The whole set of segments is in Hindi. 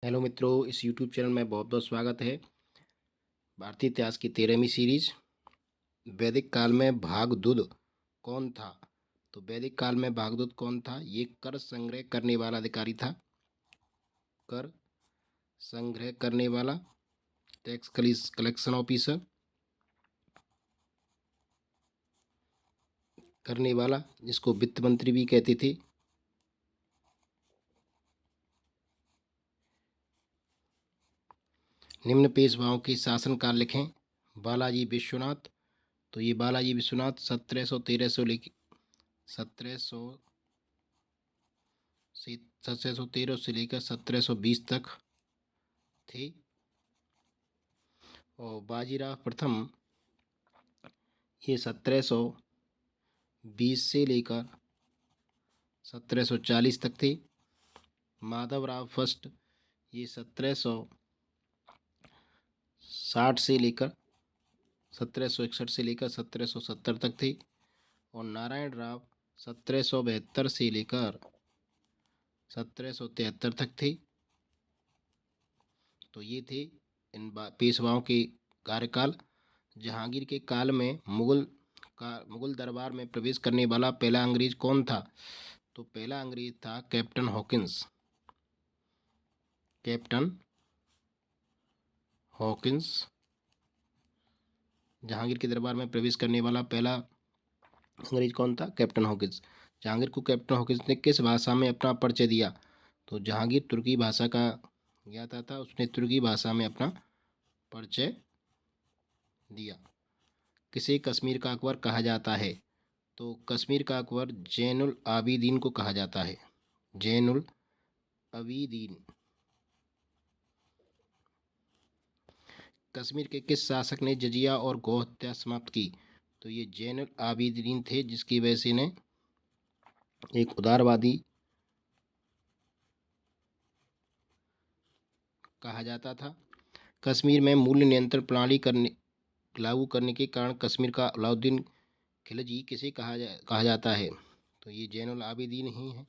हेलो मित्रों, इस यूट्यूब चैनल में बहुत बहुत स्वागत है। भारतीय इतिहास की 13वीं सीरीज। वैदिक काल में भागदूत कौन था? तो वैदिक काल में भागदूत कौन था? ये कर संग्रह करने वाला अधिकारी था। कर संग्रह करने वाला, टैक्स कलेक्शन ऑफिसर करने वाला, जिसको वित्त मंत्री भी कहते थे। निम्न पेशवाओं के शासनकाल लिखें। बालाजी विश्वनाथ। तो ये बालाजी विश्वनाथ 1713 लेके 1713 से लेकर 1720 तक थे। और बाजीराव प्रथम ये 1720 से लेकर 1740 तक थे। माधवराव फर्स्ट ये 1760 से लेकर 1761 से लेकर 1770 तक थे। और नारायण राव 1772 से लेकर 1773 तक थे। तो ये थे इन पेशवाओं के कार्यकाल। जहांगीर के काल में मुगल दरबार में प्रवेश करने वाला पहला अंग्रेज कौन था? तो पहला अंग्रेज था captain Hawkins. Captain Hawkins Jahangir के दरबार में प्रवेश करने वाला पहला अंग्रेज कौन था? Captain Hawkins. जहांगीर को कैप्टन हॉकिंस ने किस भाषा में अपना परिचय दिया? तो जहांगीर तुर्की भाषा का ज्ञाता था, उसने तुर्की भाषा में अपना परिचय दिया। किसे कश्मीर का अकबर कहा जाता है? तो कश्मीर का अकबर जैनुल आबिदीन को कहा जाता है। जैनुल आबिदीन। कश्मीर के किस शासक ने जजिया और गौ हत्या समाप्त की? तो ये जैनुल आबिदीन थे, जिसकी वजह से इन्हें एक उदारवादी कहा जाता था। कश्मीर में मूल्य नियंत्रण प्रणाली लागू करने के कारण कश्मीर का अलाउद्दीन खिलजी किसे कहा जाता है? तो ये जैनुल आबिदीन ही है।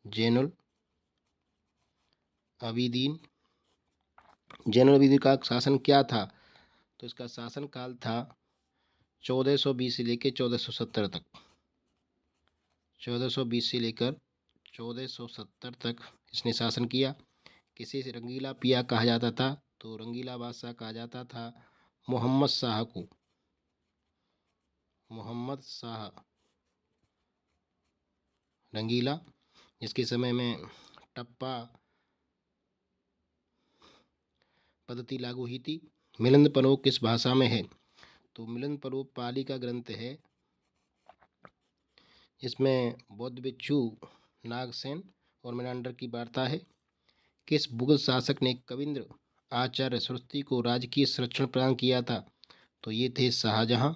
जैनुल आबिदीन। जैनुल आबिदीन का शासन क्या था? तो इसका शासन काल था 1420 से लेकर 1470 तक। 1420 से लेकर 1470 तक इसने शासन किया। किसे से रंगीला पिया कहा जाता था? तो रंगीला बादशाह कहा जाता था मोहम्मद शाह को। मोहम्मद शाह रंगीला, जिसके समय में टप्पा पद्धति लागू हुई थी। मिलिंद पलोक किस भाषा में है? तो मिलिंद पलोक पाली का ग्रंथ है। इसमें बौद्ध भिक्षु नागसेन और मेनांडर की वार्ता है। किस मुगल शासक ने कविंद्र आचार्य सरस्वती को राजकीय संरक्षण प्रदान किया था? तो ये थे शाहजहां,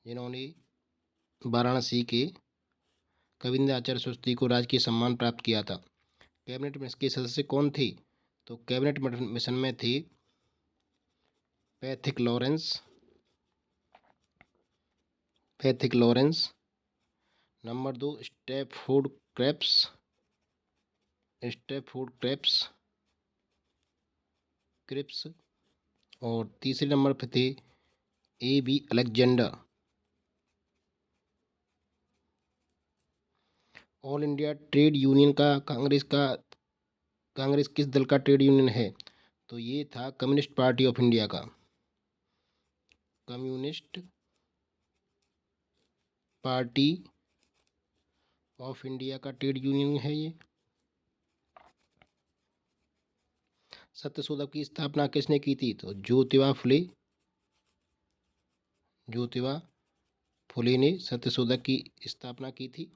जिन्होंने वाराणसी के कविंद्र आचार्य सरस्वती को राजकीय सम्मान प्राप्त किया था। कैबिनेट मिशन के सदस्य कौन थे? तो कैबिनेट मिशन में थे Pethick Lawrence. Pethick Lawrence. Number 2 Stafford Cripps. Stafford Cripps. और तीसरे नंबर पर थे A.B. Alexander. All India Trade Union का कांग्रेस किस दल का ट्रेड यूनियन है? तो ये था कम्युनिस्ट पार्टी ऑफ इंडिया का। कम्युनिस्ट पार्टी ऑफ इंडिया का ट्रेड यूनियन है ये। सत्यशोधक की स्थापना किसने की थी? तो ज्योतिबा फुले ने सत्यशोधक की स्थापना की थी।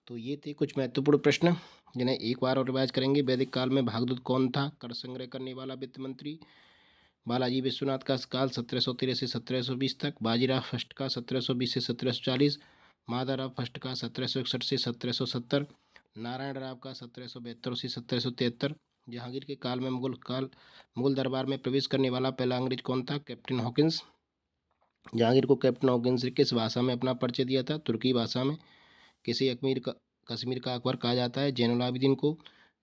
तो ये थे कुछ महत्वपूर्ण प्रश्न, जिन्हें एक बार और रिवाइज करेंगे। वैदिक काल में भागदूत कौन था? कर संग्रह करने वाला वित्त मंत्री। बालाजी विश्वनाथ का काल 1713 से 1720 तक। बाजीराव फर्स्ट का 1720 से 1740। माधवराव फर्स्ट का 1761 से 1770। नारायण राव का 1772 से 1773। जहांगीर के काल में मुगल दरबार में प्रवेश करने वाला पहला अंग्रेज कौन था? Captain Hawkins. जहांगीर को कैप्टन हॉकिंस ने किस भाषा में अपना परिचय दिया था? तुर्की भाषा में। किसे कश्मीर का अकबर कहा जाता है? जैनुल आबिदीन को।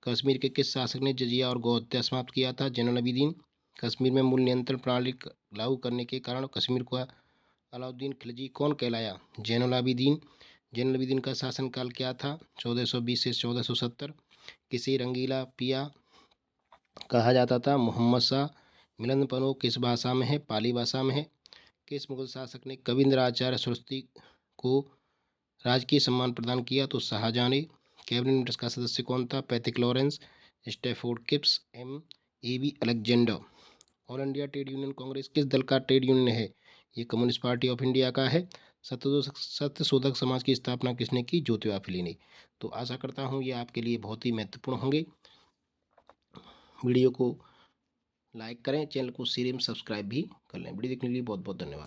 कश्मीर के किस शासक ने जजिया और गौ हत्या समाप्त किया था? जैनुल आबिदीन। कश्मीर में मूल्य नियंत्रण प्रणाली लागू करने के कारण कश्मीर को अलाउद्दीन खिलजी कौन कहलाया? जैनुल आबिदीन। जैनुल आबिदीन का शासनकाल क्या था? 1420 से 1470। किसे रंगीला पिया कहा जाता था? मोहम्मद शाह। मिलन फरोग किस भाषा में है? पाली भाषा में है। किस मुगल शासक ने कविंद्राचार्य सरस्वती को राजकीय सम्मान प्रदान किया? तो शाहजहां ने। कैबिनेट मिनिस्टर्स का सदस्य कौन था? Pethick Lawrence, Stafford Cripps, AB Alexander. All India Trade Union Congress किस दल का ट्रेड यूनियन है? ये कम्युनिस्ट पार्टी ऑफ इंडिया का है। सत्यशोधक समाज की स्थापना किसने की? ज्योतिबा फुले ने। तो आशा करता हूँ ये आपके लिए बहुत ही महत्वपूर्ण होंगे। वीडियो को लाइक करें, चैनल को शेयर एवं सब्सक्राइब भी कर लें। वीडियो देखने के लिए बहुत बहुत धन्यवाद।